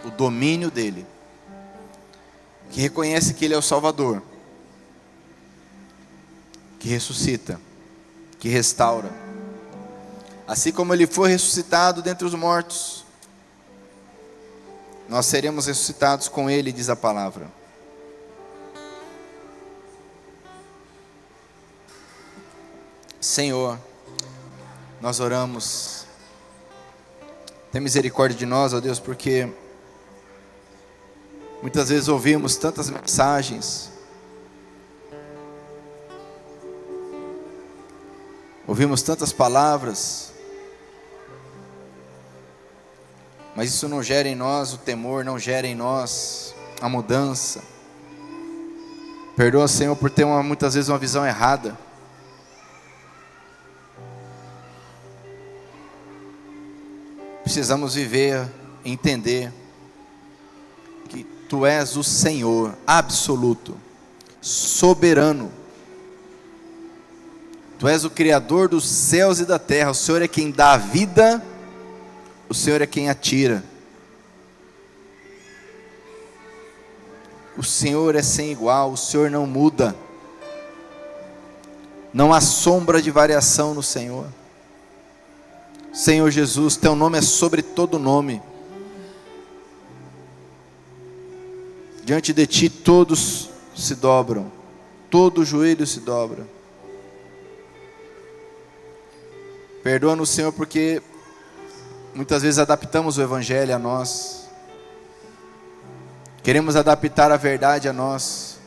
o domínio dele, que reconhece que ele é o Salvador, que ressuscita, que restaura. Assim como ele foi ressuscitado dentre os mortos, nós seremos ressuscitados com ele, diz a palavra. Senhor, nós oramos, tem misericórdia de nós, ó Deus, porque muitas vezes ouvimos tantas mensagens, ouvimos tantas palavras, mas isso não gera em nós o temor, não gera em nós a mudança. Perdoa, Senhor, por ter muitas vezes uma visão errada. Precisamos viver, entender que Tu és o Senhor absoluto, soberano. Tu és o Criador dos céus e da terra. O Senhor é quem dá a vida, o Senhor é quem a tira. O Senhor é sem igual, o Senhor não muda. Não há sombra de variação no Senhor. Senhor Jesus, Teu nome é sobre todo nome. Diante de Ti todos se dobram, todo joelho se dobra. Perdoa-nos, Senhor, porque muitas vezes adaptamos o Evangelho a nós. Queremos adaptar a verdade a nós.